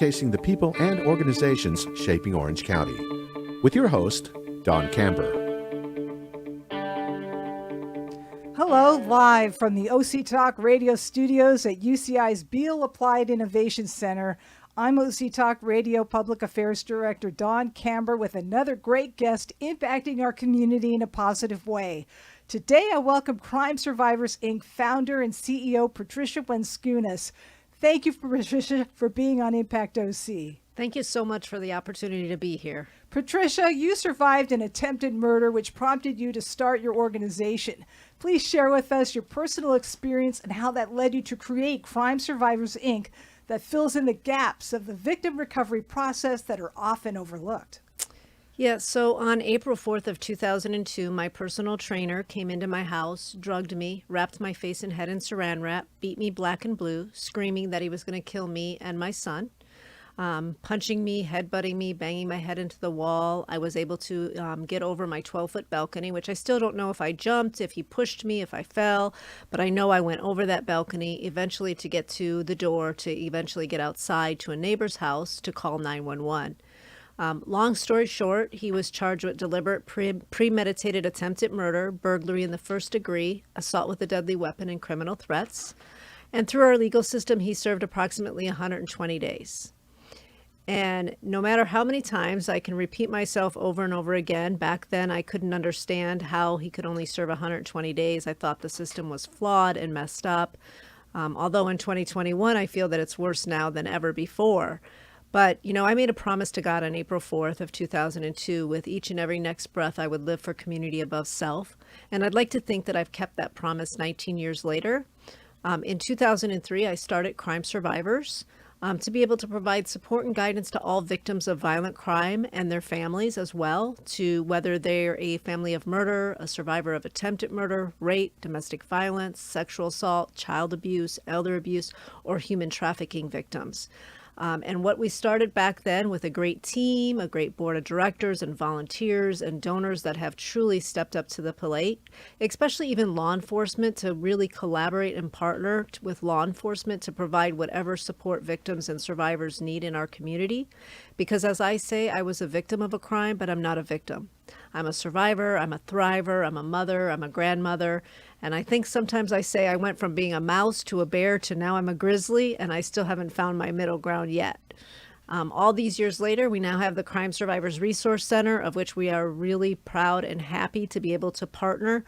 showcasing the people and organizations shaping Orange County. With your host, Don Camber. Hello, live from the OC Talk radio studios at UCI's Beal Applied Innovation Center. I'm OC Talk Radio Public Affairs Director Don Camber with another great guest impacting our community in a positive way. Today, I welcome Crime Survivors, Inc. founder and CEO Patricia Wenskunas. Thank you, Patricia, for being on Impact OC. Thank you so much for the opportunity to be here. Patricia, you survived an attempted murder which prompted you to start your organization. Please share with us your personal experience and how that led you to create Crime Survivors, Inc. that fills in the gaps of the victim recovery process that are often overlooked. Yeah, so on April 4th of 2002, my personal trainer came into my house, drugged me, wrapped my face and head in saran wrap, beat me black and blue, screaming that he was going to kill me and my son. Punching me, headbutting me, banging my head into the wall. I was able to get over my 12-foot balcony, which I still don't know if I jumped, if he pushed me, if I fell, but I know I went over that balcony eventually to get to the door, to eventually get outside to a neighbor's house to call 911. Long story short, he was charged with deliberate premeditated attempted murder, burglary in the first degree, assault with a deadly weapon, and criminal threats. And through our legal system, he served approximately 120 days. And no matter how many times I can repeat myself over and over again, back then I couldn't understand how he could only serve 120 days. I thought the system was flawed and messed up. Although in 2021, I feel that it's worse now than ever before. But, you know, I made a promise to God on April 4th of 2002, with each and every next breath I would live for community above self. And I'd like to think that I've kept that promise 19 years later. In 2003, I started Crime Survivors to be able to provide support and guidance to all victims of violent crime and their families as well, to whether they're a family of murder, a survivor of attempted murder, rape, domestic violence, sexual assault, child abuse, elder abuse, or human trafficking victims. And what we started back then with a great team, a great board of directors and volunteers and donors that have truly stepped up to the plate, especially even law enforcement, to really collaborate and partner with law enforcement to provide whatever support victims and survivors need in our community. Because as I say, I was a victim of a crime, but I'm not a victim. I'm a survivor, I'm a thriver, I'm a mother, I'm a grandmother. And I think sometimes I say I went from being a mouse to a bear to now I'm a grizzly, and I still haven't found my middle ground yet. All these years later, we now have the Crime Survivors Resource Center, of which we are really proud and happy to be able to partner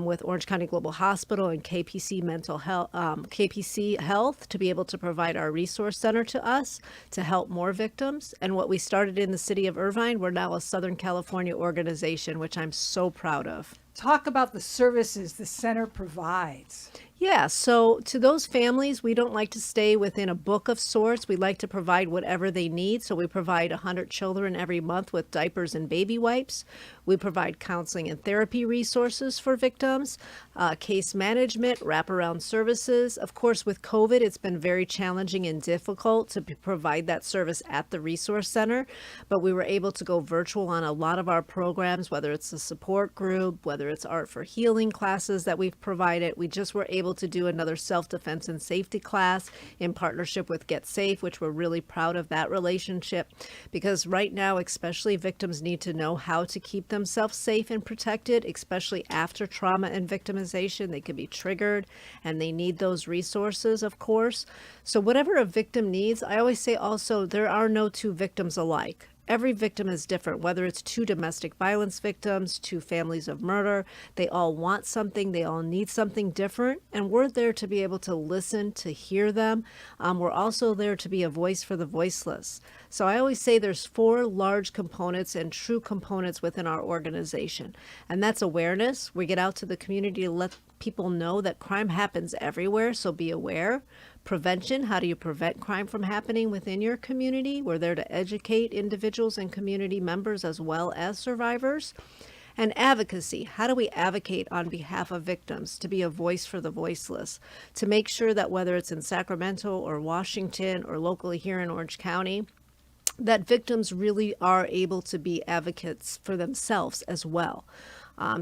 with Orange County Global Hospital and KPC Mental Health, KPC Health, to be able to provide our resource center to us to help more victims. And what we started in the city of Irvine, we're now a Southern California organization, which I'm so proud of. Talk about the services the center provides. Yeah, so to those families, we don't like to stay within a book of sorts. We like to provide whatever they need. So we provide 100 children every month with diapers and baby wipes. We provide counseling and therapy resources for victims, case management, wraparound services. Of course, with COVID, it's been very challenging and difficult to provide that service at the resource center, but we were able to go virtual on a lot of our programs, whether it's a support group, whether it's art for healing classes that we've provided. We just were able to do another self-defense and safety class in partnership with Get Safe, which we're really proud of that relationship, because right now, especially, victims need to know how to keep themselves safe and protected, especially after trauma and victimization. They can be triggered and they need those resources, of course. So whatever a victim needs, I always say also, there are no two victims alike. Every victim is different, whether it's two domestic violence victims, two families of murder. They all want something. They all need something different. And we're there to be able to listen, to hear them. We're also there to be a voice for the voiceless. So I always say there's 4 large components and true components within our organization. And that's awareness. We get out to the community to let people know that crime happens everywhere, so be aware. Prevention, how do you prevent crime from happening within your community? We're there to educate individuals and community members as well as survivors. And advocacy, how do we advocate on behalf of victims to be a voice for the voiceless, to make sure that whether it's in Sacramento or Washington or locally here in Orange County, that victims really are able to be advocates for themselves as well.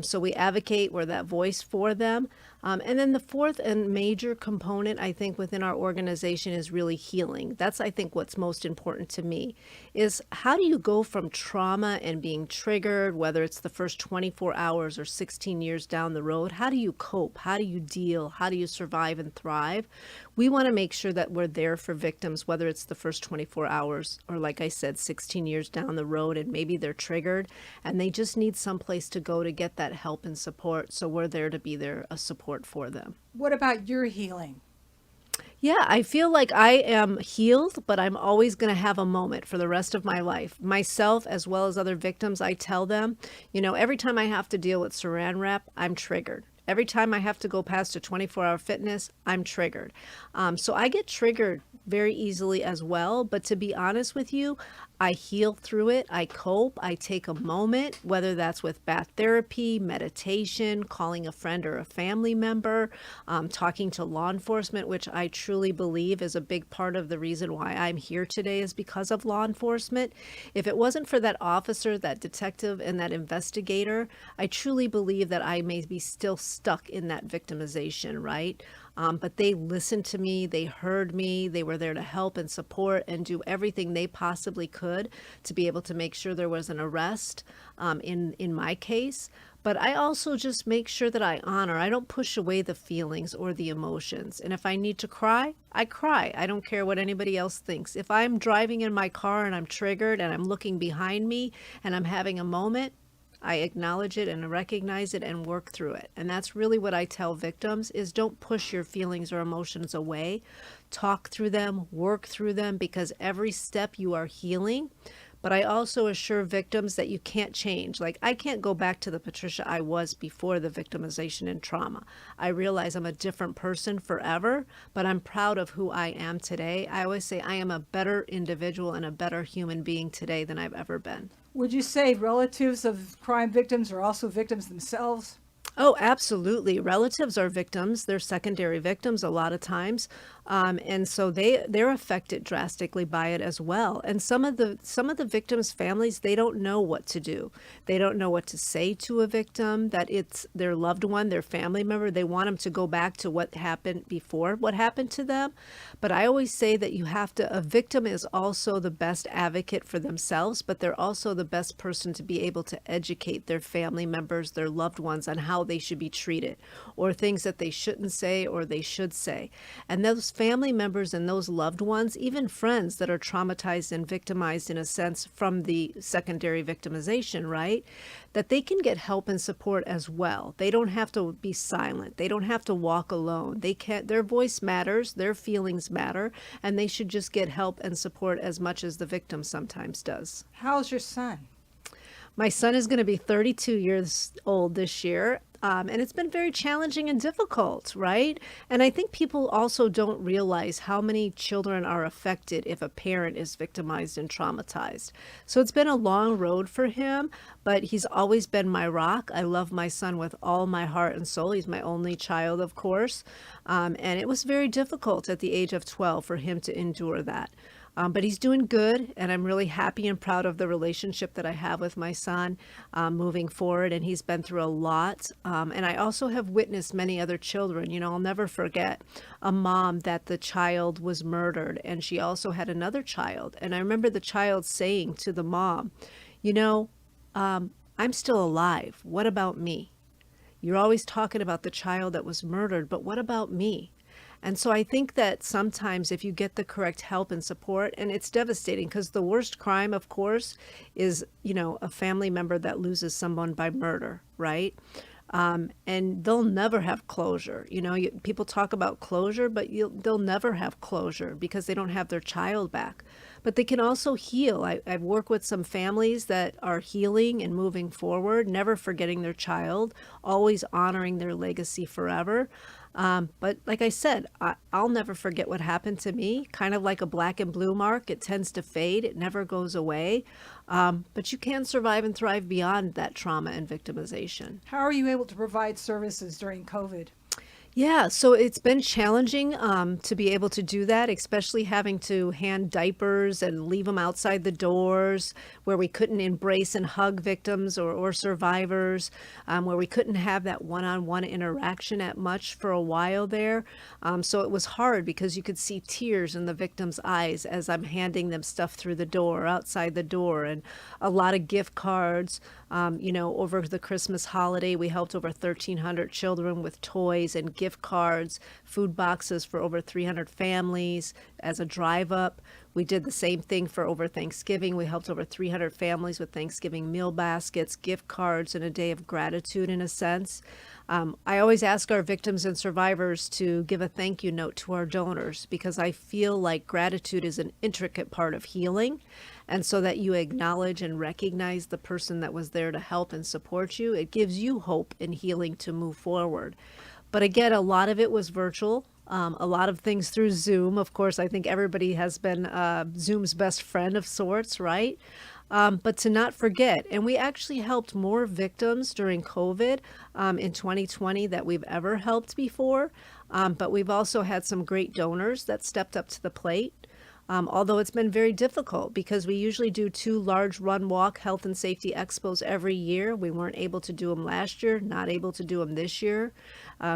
So we advocate, we're that voice for them. And then the fourth and major component, I think, within our organization is really healing. That's, I think, what's most important to me is how do you go from trauma and being triggered, whether it's the first 24 hours or 16 years down the road, how do you cope? How do you deal? How do you survive and thrive? We want to make sure that we're there for victims, whether it's the first 24 hours or, like I said, 16 years down the road, and maybe they're triggered and they just need some place to go to get that help and support. So we're there to be there, a support for them. What about your healing? Yeah, I feel like I am healed, but I'm always going to have a moment for the rest of my life. Myself, as well as other victims, I tell them, every time I have to deal with saran wrap, I'm triggered. Every time I have to go past a 24-hour fitness, I'm triggered. So I get triggered very easily as well. But to be honest with you, I heal through it. I cope. I take a moment, whether that's with bath therapy, meditation, calling a friend or a family member, talking to law enforcement, which I truly believe is a big part of the reason why I'm here today is because of law enforcement. If it wasn't for that officer, that detective, and that investigator, I truly believe that I may be still stuck in that victimization, right? But they listened to me, they heard me, they were there to help and support and do everything they possibly could to be able to make sure there was an arrest in my case. But I also just make sure that I honor. I don't push away the feelings or the emotions. And if I need to cry, I cry. I don't care what anybody else thinks. If I'm driving in my car and I'm triggered and I'm looking behind me and I'm having a moment, I acknowledge it and recognize it and work through it. And that's really what I tell victims is don't push your feelings or emotions away. Talk through them, work through them, because every step you are healing. But I also assure victims that you can't change. Like, I can't go back to the Patricia I was before the victimization and trauma. I realize I'm a different person forever, but I'm proud of who I am today. I always say I am a better individual and a better human being today than I've ever been. Would you say relatives of crime victims are also victims themselves? Oh, absolutely. Relatives are victims. They're secondary victims a lot of times. And so they're affected drastically by it as well. And some of the victims' families, they don't know what to do. They don't know what to say to a victim, that it's their loved one, their family member. They want them to go back to what happened before, what happened to them. But I always say that a victim is also the best advocate for themselves, but they're also the best person to be able to educate their family members, their loved ones on how they should be treated, or things that they shouldn't say or they should say. And those family members and those loved ones, even friends that are traumatized and victimized in a sense from the secondary victimization, right? That they can get help and support as well. They don't have to be silent. They don't have to walk alone. Their voice matters, their feelings matter, and they should just get help and support as much as the victim sometimes does. How's your son? My son is going to be 32 years old this year. And it's been very challenging and difficult, right? And I think people also don't realize how many children are affected if a parent is victimized and traumatized. So it's been a long road for him, but he's always been my rock. I love my son with all my heart and soul. He's my only child, of course. And it was very difficult at the age of 12 for him to endure that. But he's doing good, and I'm really happy and proud of the relationship that I have with my son moving forward, and he's been through a lot. And I also have witnessed many other children. I'll never forget a mom that the child was murdered, and she also had another child. And I remember the child saying to the mom, I'm still alive. What about me? You're always talking about the child that was murdered, but what about me? And so I think that sometimes if you get the correct help and support, and it's devastating because the worst crime, of course, is, a family member that loses someone by murder, right? And they'll never have closure. People talk about closure, but they'll never have closure because they don't have their child back. But they can also heal. I've worked with some families that are healing and moving forward, never forgetting their child, always honoring their legacy forever. But like I said, I'll never forget what happened to me, kind of like a black and blue mark. It tends to fade. It never goes away. But you can survive and thrive beyond that trauma and victimization. How are you able to provide services during COVID? Yeah, so it's been challenging to be able to do that, especially having to hand diapers and leave them outside the doors, where we couldn't embrace and hug victims or survivors, where we couldn't have that one-on-one interaction at much for a while there. So it was hard because you could see tears in the victims' eyes as I'm handing them stuff through the door, outside the door, and a lot of gift cards. Over the Christmas holiday, we helped over 1,300 children with toys and gift cards, food boxes for over 300 families as a drive up. We did the same thing for over Thanksgiving. We helped over 300 families with Thanksgiving meal baskets, gift cards, and a day of gratitude in a sense. I always ask our victims and survivors to give a thank you note to our donors because I feel like gratitude is an intricate part of healing. And so that you acknowledge and recognize the person that was there to help and support you, it gives you hope and healing to move forward. But again, a lot of it was virtual. A lot of things through Zoom. Of course, I think everybody has been Zoom's best friend of sorts, right? But to not forget, and we actually helped more victims during COVID in 2020 that we've ever helped before. But we've also had some great donors that stepped up to the plate. Although it's been very difficult because we usually do 2 large run walk health and safety expos every year. We weren't able to do them last year, not able to do them this year.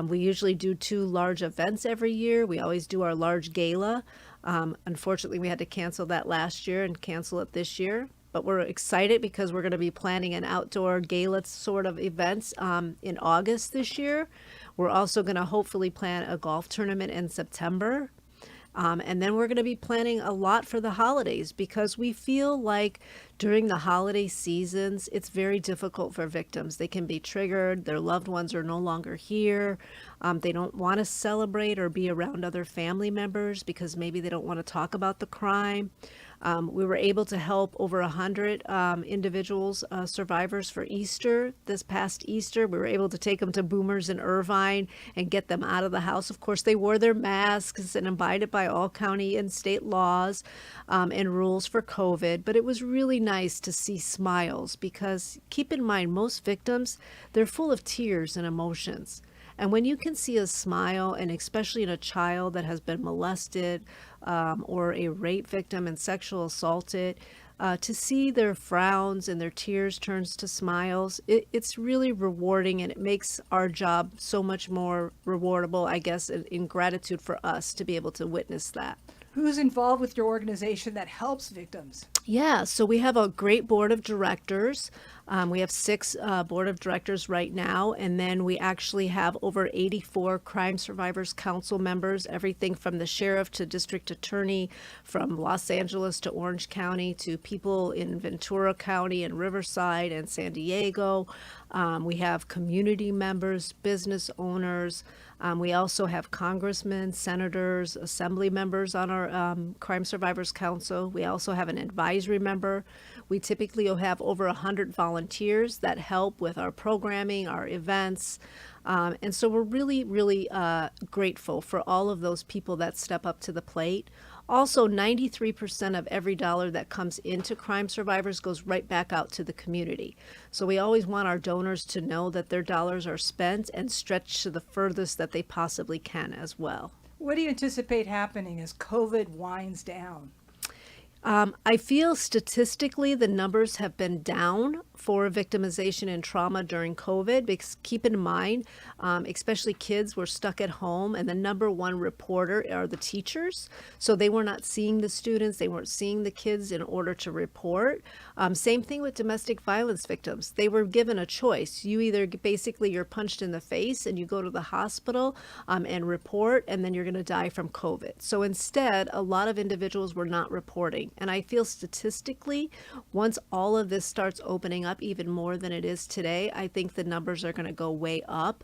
We usually do 2 large events every year. We always do our large gala. Unfortunately, we had to cancel that last year and cancel it this year. But we're excited because we're going to be planning an outdoor gala sort of events in August this year. We're also going to hopefully plan a golf tournament in September. And then we're going to be planning a lot for the holidays because we feel like during the holiday seasons, it's very difficult for victims. They can be triggered. Their loved ones are no longer here. They don't want to celebrate or be around other family members because maybe they don't want to talk about the crime. We were able to help over 100 individuals, survivors for Easter. This past Easter, we were able to take them to Boomers in Irvine and get them out of the house. Of course, they wore their masks and abided by all county and state laws and rules for COVID. But it was really nice to see smiles because keep in mind, most victims, they're full of tears and emotions. And when you can see a smile, and especially in a child that has been molested or a rape victim and sexual assaulted, to see their frowns and their tears turns to smiles, it's really rewarding, and it makes our job so much more rewardable, I guess, in gratitude for us to be able to witness that. Who's involved with your organization that helps victims? Yeah, so we have a great board of directors. We have 6 board of directors right now, and then we actually have over 84 Crime Survivors Council members, everything from the sheriff to district attorney, from Los Angeles to Orange County to people in Ventura County and Riverside and San Diego. We have community members, business owners. We also have congressmen, senators, assembly members on our Crime Survivors Council. We also have an advisory member. We typically have over 100 volunteers that help with our programming, our events. And so we're really, really grateful for all of those people that step up to the plate. Also, 93% of every dollar that comes into Crime Survivors goes right back out to the community. So we always want our donors to know that their dollars are spent and stretched to the furthest that they possibly can as well. What do you anticipate happening as COVID winds down? I feel statistically the numbers have been down for victimization and trauma during COVID, because keep in mind, especially kids were stuck at home, and the number one reporter are the teachers. So they were not seeing the students, they weren't seeing the kids in order to report. Same thing with domestic violence victims. They were given a choice. You either basically you're punched in the face and you go to the hospital and report, and then you're going to die from COVID. So instead, a lot of individuals were not reporting. And I feel statistically, once all of this starts opening up even more than it is today, I think the numbers are going to go way up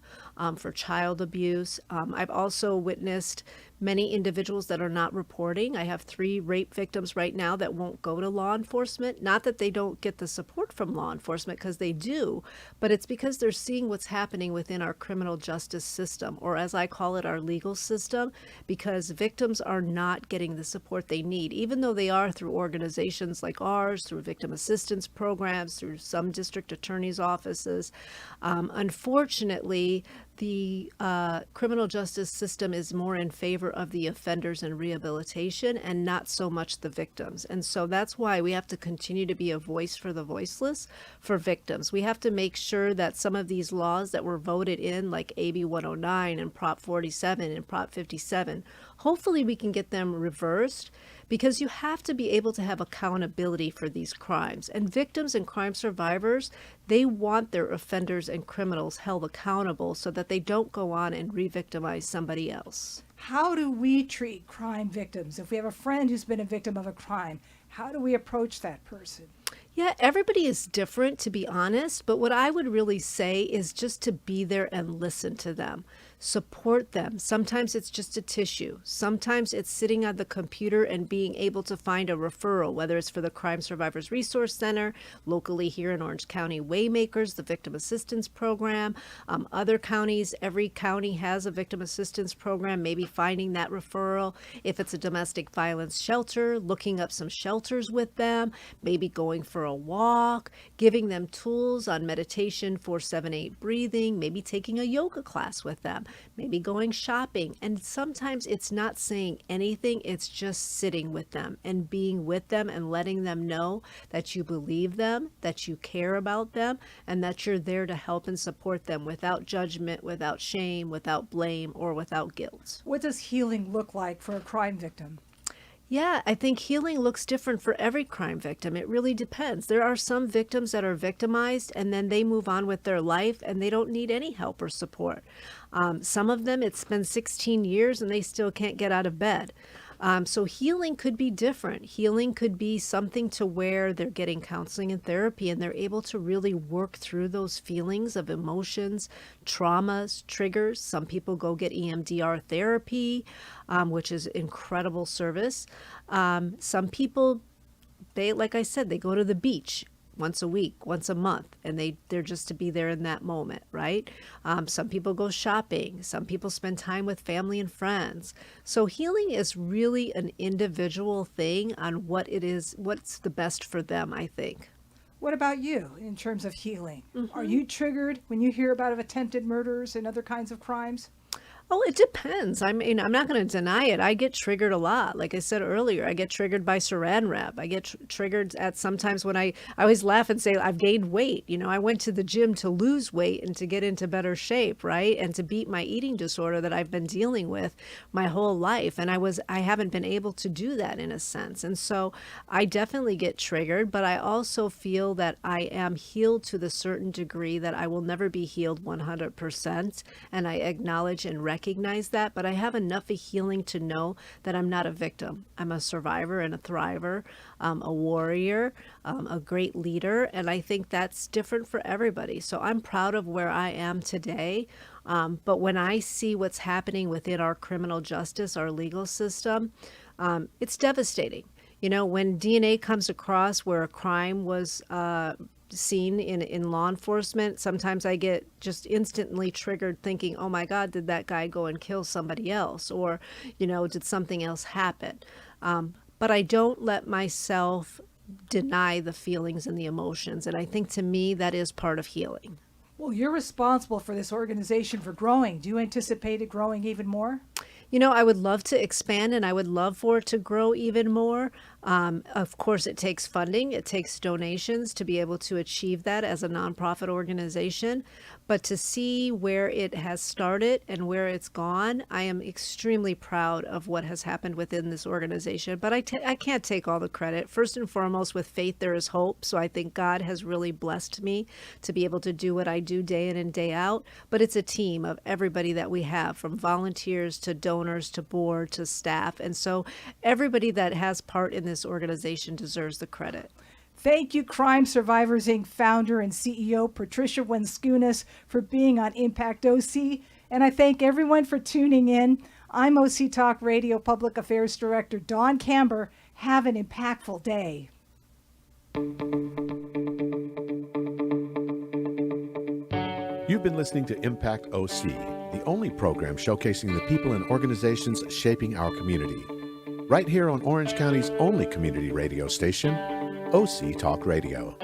for child abuse. I've also witnessed many individuals that are not reporting. I have 3 rape victims right now that won't go to law enforcement. Not that they don't get the support from law enforcement, because they do, but it's because they're seeing what's happening within our criminal justice system, or as I call it, our legal system, because victims are not getting the support they need, even though they are through organizations like ours, through victim assistance programs, through some district attorneys' offices. Unfortunately, the criminal justice system is more in favor of the offenders and rehabilitation and not so much the victims. And so that's why we have to continue to be a voice for the voiceless for victims. We have to make sure that some of these laws that were voted in, like AB 109 and Prop 47 and Prop 57, hopefully we can get them reversed, because you have to be able to have accountability for these crimes. And victims and crime survivors, they want their offenders and criminals held accountable so that they don't go on and re-victimize somebody else. How do we treat crime victims? If we have a friend who's been a victim of a crime, how do we approach that person? Yeah, everybody is different, to be honest, but what I would really say is just to be there and listen to them. Support them. Sometimes it's just a tissue. Sometimes it's sitting at the computer and being able to find a referral, whether it's for the Crime Survivors Resource Center, locally here in Orange County, Waymakers, the Victim Assistance Program. Other counties, every county has a victim assistance program, maybe finding that referral. If it's a domestic violence shelter, looking up some shelters with them, maybe going for a walk, giving them tools on meditation 4-7-8 breathing, maybe taking a yoga class with them, maybe going shopping. And sometimes it's not saying anything, it's just sitting with them and being with them and letting them know that you believe them, that you care about them, and that you're there to help and support them without judgment, without shame, without blame, or without guilt. What does healing look like for a crime victim? Yeah, I think healing looks different for every crime victim. It really depends. There are some victims that are victimized and then they move on with their life and they don't need any help or support. Some of them, it's been 16 years and they still can't get out of bed. So healing could be different. Healing could be something to where they're getting counseling and therapy and they're able to really work through those feelings of emotions, traumas, triggers. Some people go get EMDR therapy, which is incredible service. Some people, like I said, they go to the beach once a week, once a month, and they're just to be there in that moment, right? Some people go shopping. Some people spend time with family and friends. So healing is really an individual thing on what it is, what's the best for them, I think. What about you in terms of healing? Mm-hmm. Are you triggered when you hear about attempted murders and other kinds of crimes? Oh, it depends. I mean, I'm not going to deny it. I get triggered a lot. Like I said earlier, I get triggered by saran wrap. I get triggered at sometimes when I always laugh and say I've gained weight. You know, I went to the gym to lose weight and to get into better shape, right? And to beat my eating disorder that I've been dealing with my whole life. And I haven't been able to do that in a sense. And so I definitely get triggered, but I also feel that I am healed to the certain degree that I will never be healed 100%. And I acknowledge and recognize that, but I have enough of healing to know that I'm not a victim. I'm a survivor and a thriver, a warrior, a great leader, and I think that's different for everybody. So I'm proud of where I am today, but when I see what's happening within our criminal justice, our legal system, it's devastating. You know, when DNA comes across where a crime was seen in law enforcement, sometimes I get just instantly triggered thinking, oh my God, did that guy go and kill somebody else? Or, you know, did something else happen? But I don't let myself deny the feelings and the emotions. And I think to me, that is part of healing. Well, you're responsible for this organization for growing. Do you anticipate it growing even more? You know, I would love to expand and I would love for it to grow even more. Of course, it takes funding. It takes donations to be able to achieve that as a nonprofit organization. But to see where it has started and where it's gone, I am extremely proud of what has happened within this organization. But I can't take all the credit. First and foremost, with faith, there is hope. So I think God has really blessed me to be able to do what I do day in and day out. But it's a team of everybody that we have, from volunteers to donors to board to staff. And so everybody that has part in this organization deserves the credit. Thank you, Crime Survivors, Inc. founder and CEO Patricia Wenskunas, for being on Impact OC. And I thank everyone for tuning in. I'm OC Talk Radio Public Affairs Director Dawn Camber. Have an impactful day. You've been listening to Impact OC, the only program showcasing the people and organizations shaping our community. Right here on Orange County's only community radio station, OC Talk Radio.